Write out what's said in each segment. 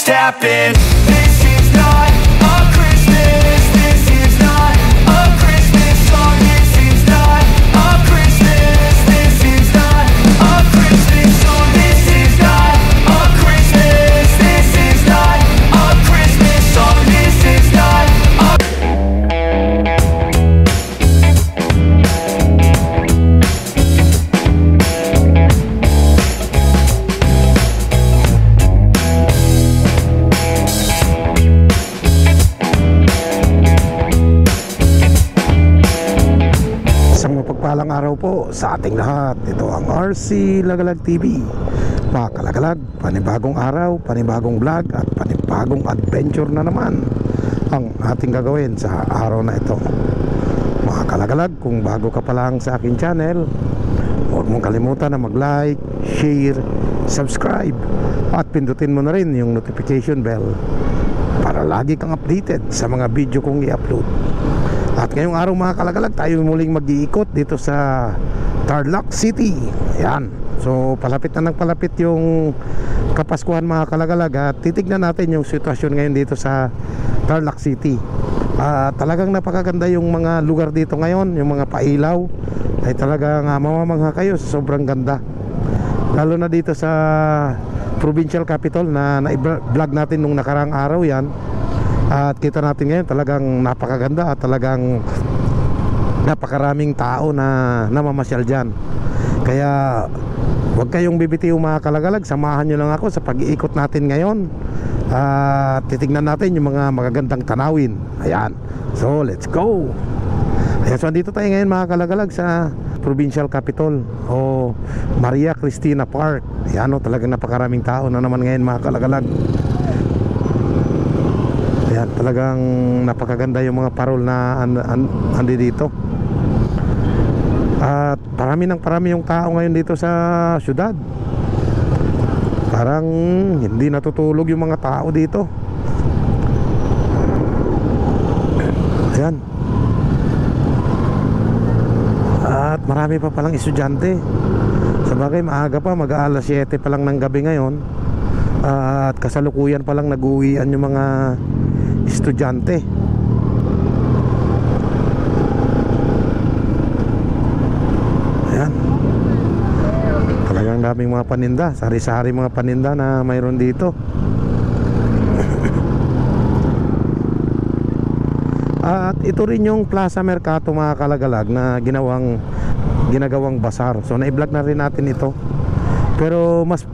just happened. This is not a Christmas. This is not a Christmas song. This is not a Christmas. This is not a Christmas song. This is not a Christmas. This is not a Christmas song. This is not a Mapagpalang araw po sa ating lahat. Ito ang RC Lagalag TV. Mga kalagalag, panibagong araw, panibagong vlog at panibagong adventure na naman ang ating gagawin sa araw na ito. Mga kalagalag, kung bago ka pa lang sa aking channel, huwag mong kalimutan na mag-like, share, subscribe at pindutin mo na rin yung notification bell para lagi kang updated sa mga video kong i-upload. At ngayong araw mga kalagalag, tayo muling mag-iikot dito sa Tarlac City. Ayan. So palapit na ng palapit yung Kapaskuhan mga kalagalag. At titignan natin yung sitwasyon ngayon dito sa Tarlac City. Talagang napakaganda yung mga lugar dito ngayon. Yung mga pailaw ay talagang mamamangha kayo, sobrang ganda. Lalo na dito sa provincial capital na na-vlog natin nung nakarang araw yan. At kita natin ngayon talagang napakaganda at talagang napakaraming tao na namamasyal dyan. Kaya huwag kayong bibitiw mga kalagalag, samahan nyo lang ako sa pag-iikot natin ngayon. Titignan natin yung mga magagandang tanawin. Ayan, so let's go. Ayan, so andito tayo ngayon mga kalagalag sa provincial capital o Maria Cristina Park. Ayan o, talagang napakaraming tao na naman ngayon mga kalagalag. Ayan, talagang napakaganda yung mga parol na andi dito. At parami yung tao ngayon dito sa syudad. Parang hindi natutulog yung mga tao dito. Ayan. At marami pa palang estudyante. Sabagay maaga pa, mag-aalas 7 pa lang ng gabi ngayon. At kasalukuyan pa lang nag-uwian yung mga estudyante. Ayan, talagang daming mga paninda, sari-sari mga paninda na mayroon dito. At ito rin yung Plaza Mercato mga kalagalag na ginagawang basar. So na-vlog na rin natin ito. Pero mas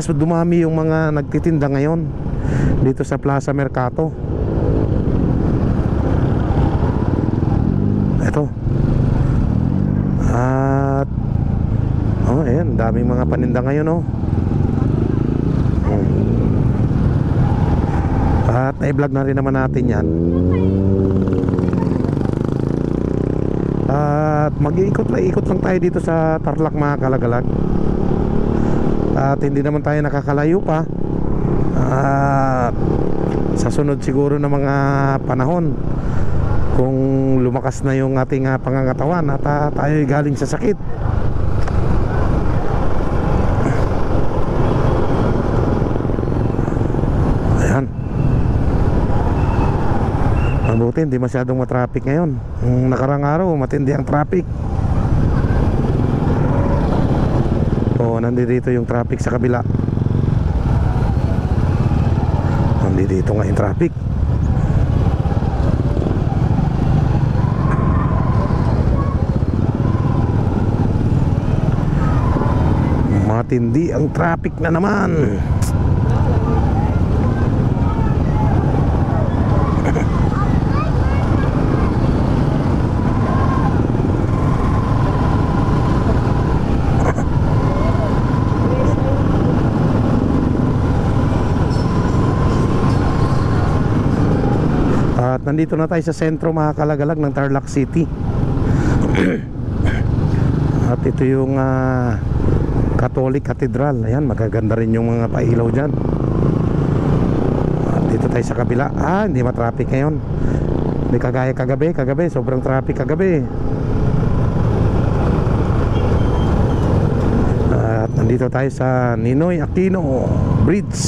dumami yung mga nagtitinda ngayon dito sa Plaza Mercato. Ito. At ayan, daming mga paninda ngayon At na-vlog na rin naman natin yan. At mag-iikot lang tayo dito sa Tarlac mga kalagalag. At hindi naman tayo nakakalayo pa. At sa sunod siguro na mga panahon, kung lumakas na yung ating pangangatawan at tayo galing sa sakit, ayan, mabuti hindi masyadong matraffic ngayon. Nakarang araw matindi ang traffic. Nandito yung traffic sa kabila. Nandito nga yung traffic. Matindi ang traffic na naman. At nandito na tayo sa sentro mga kalagalag ng Tarlac City. At ito yung Catholic Cathedral. Ayan, magaganda rin yung mga pailaw dyan. At dito tayo sa kabila. Hindi matraffic ngayon. Hindi kagaya kagabi. Sobrang traffic kagabi. At nandito tayo sa Ninoy Aquino Bridge.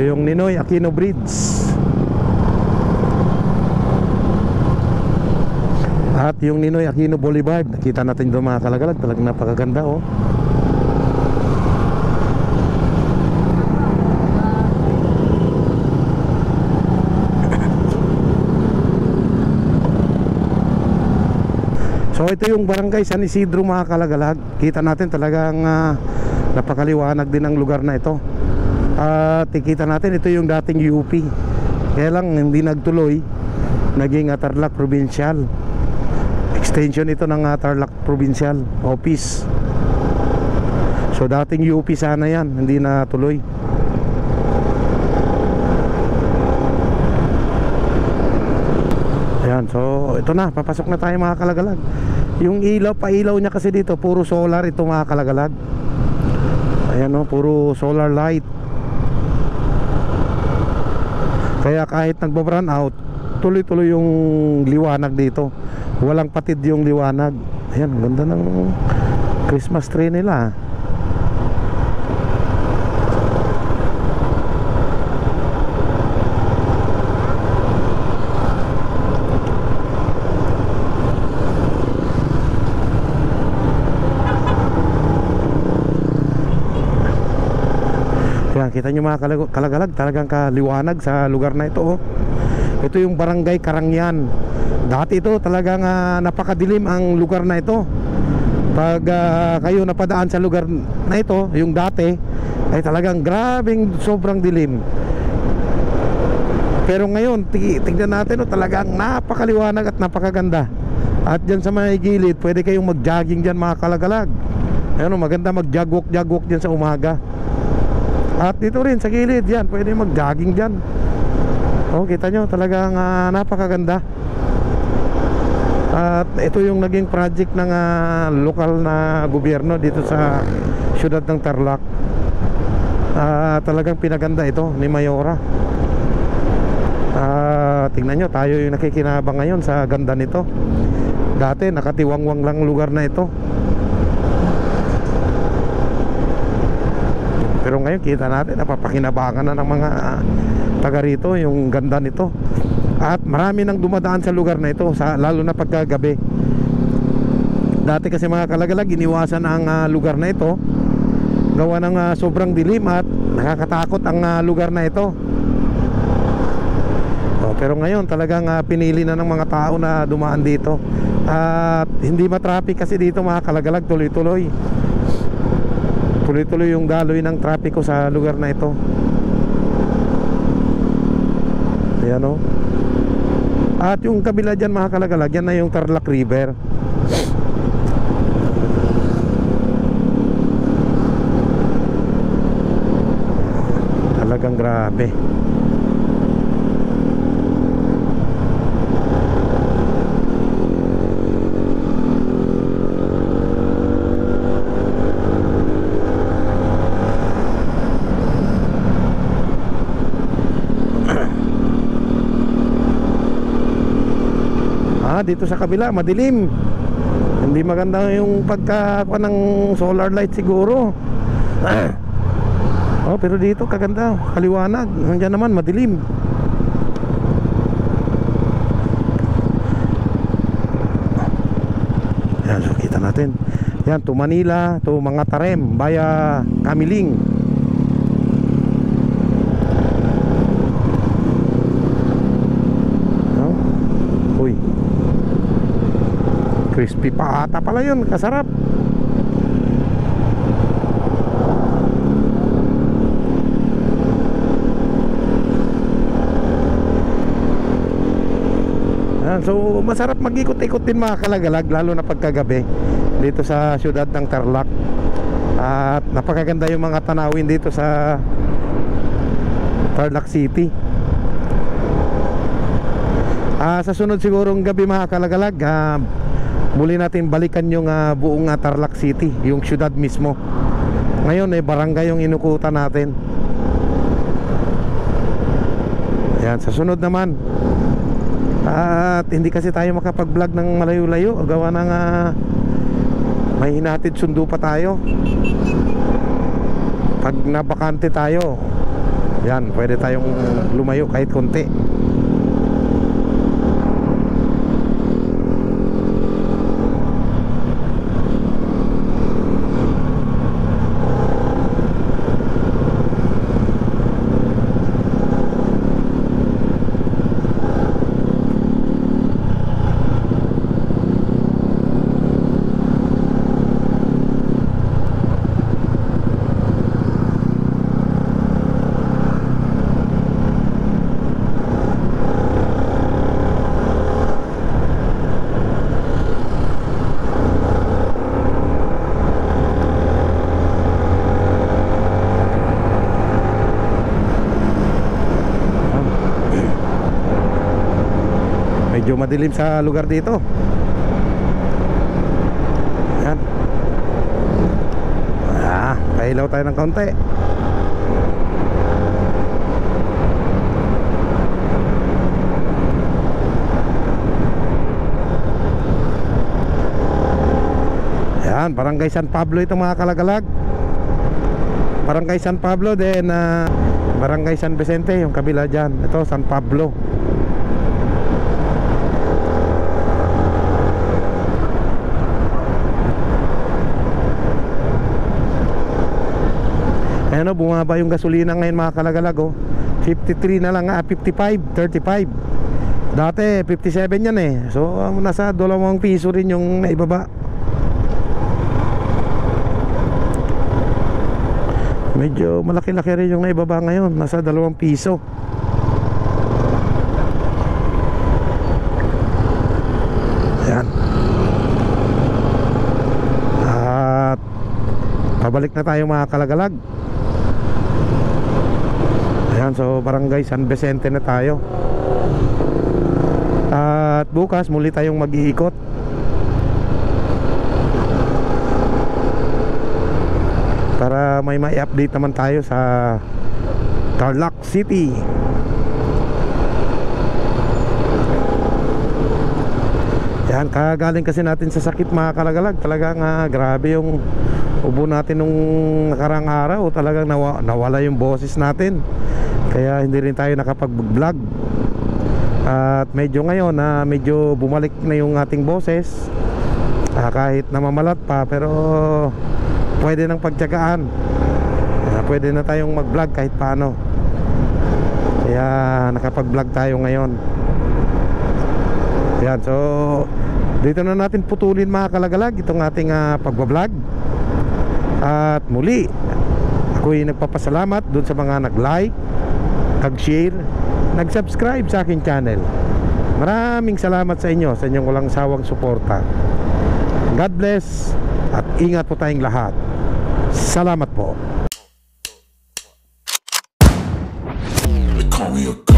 yung Ninoy Aquino Bridge. At yung Ninoy Aquino Boulevard, nakita natin doon mga kalagalag, talagang napakaganda oh. So ito yung barangay San Isidro mga kalagalag. Kita natin talagang napakaliwanag din ang lugar na ito. At kita natin ito yung dating UP. Kaya lang hindi nagtuloy, naging Tarlac Provincial. Extension ito ng Tarlac Provincial Office. So dating UP sana yan, hindi na tuloy. Ayan, so ito na, papasok na tayo mga kalagalag. Yung ilaw, pailaw niya kasi dito, puro solar ito mga kalagalag. Ayan o, puro solar light. Kaya kahit nagbo-brown out, tuloy-tuloy yung liwanag dito. Walang patid yung liwanag. Ayan, ganda ng Christmas tree nila. Ayan, kita nyo mga kalagalag, talagang kaliwanag sa lugar na ito oh. Ito yung barangay Karangyan. Dati ito talagang napakadilim ang lugar na ito. Pag kayo napadaan sa lugar na ito, yung dati, ay talagang grabing sobrang dilim. Pero ngayon, tignan natin oh, talagang napakaliwanag at napakaganda. At dyan sa may gilid, pwede kayong mag-jogging dyan mga kalagalag. Ayun, maganda mag-jog walk dyan sa umaga. At dito rin sa gilid yan, pwede mag-jogging dyan. Oh, kita nyo, talagang napakaganda. At ito yung naging project ng lokal na gobyerno dito sa siyudad ng Tarlac. Talagang pinaganda ito ni Mayora. Tingnan nyo, tayo yung nakikinabang ngayon sa ganda nito. Dati nakatiwangwang lang lugar na ito. Pero ngayon kita natin, napapakinabangan na ng mga taga rito yung ganda nito. At marami nang dumadaan sa lugar na ito, lalo na pagkagabi. Dati kasi mga kalagalag, iniwasan ang lugar na ito gawa ng sobrang dilim at nakakatakot ang lugar na ito. Pero ngayon talagang pinili na ng mga tao na dumaan dito. At hindi matraffic kasi dito mga kalagalag, tuloy-tuloy yung daloy ng trapiko sa lugar na ito. Ayan o. At yung kabila dyan mga kalagalag, yan na yung Tarlac River. Talagang grabe. Dito sa kabila madilim, hindi maganda yung pagkakuha ng solar light siguro. Pero dito kaganda, kaliwanag. Nandiyan naman madilim. Yan, so kita natin yan, to Manila, to mga Tarem via Kamiling. Crispy pa ata pala yun, kasarap. So masarap mag-ikot-ikot din mga kalagalag, lalo na pagkagabi dito sa siyudad ng Tarlac. At napakaganda yung mga tanawin dito sa Tarlac City. Sa sunod sigurong gabi mga kalagalag, muli natin balikan yung buong Tarlac City, yung syudad mismo. Ngayon barangay yung inukutan natin. Ayan, sa sunod naman. At hindi kasi tayo makapag-vlog ng malayo-layo, gawa ng may hinatid sundo pa tayo. Pag nabakante tayo, Yan, pwede tayong lumayo kahit konti. Medyo madilim sa lugar dito. Yan. Pailaw tayo ng konti. Yan, Barangay San Pablo ito mga kalagalag. Barangay San Pablo din, Barangay San Vicente yung kabila dyan. Ito San Pablo. Ayan o, bumaba yung gasolina ngayon mga kalagalag oh. 53 na lang, 55, 35. Dati 57 yan eh. So nasa 2 piso rin yung naibaba. Medyo malaki-laki rin yung naibaba ngayon. Nasa 2 piso. Ayan. At pabalik na tayo mga kalagalag. Ayan, so Barangay San Vicente na tayo. At bukas muli tayong mag-iikot. Para may update naman tayo sa Tarlac City. Yan, kagaling kasi natin sa sakit mga kalagalag. Talagang grabe yung ubo natin nung nakarang araw. Talagang nawala yung boses natin. Kaya hindi rin tayo nakapag-vlog. At medyo ngayon medyo bumalik na yung ating boses. Kahit namamalat pa, pero pwede nang pagtiyagaan. Pwede na tayong mag-vlog kahit paano. Kaya nakapag-vlog tayo ngayon. Yan, so dito na natin putulin mga kalagalag itong ating pagbablog. At muli ako'y nagpapasalamat dun sa mga nag-like, nag-share, nag-subscribe sa aking channel. Maraming salamat sa inyo, sa inyong walang sawang suporta. God bless at ingat po tayong lahat. Salamat po. Call me a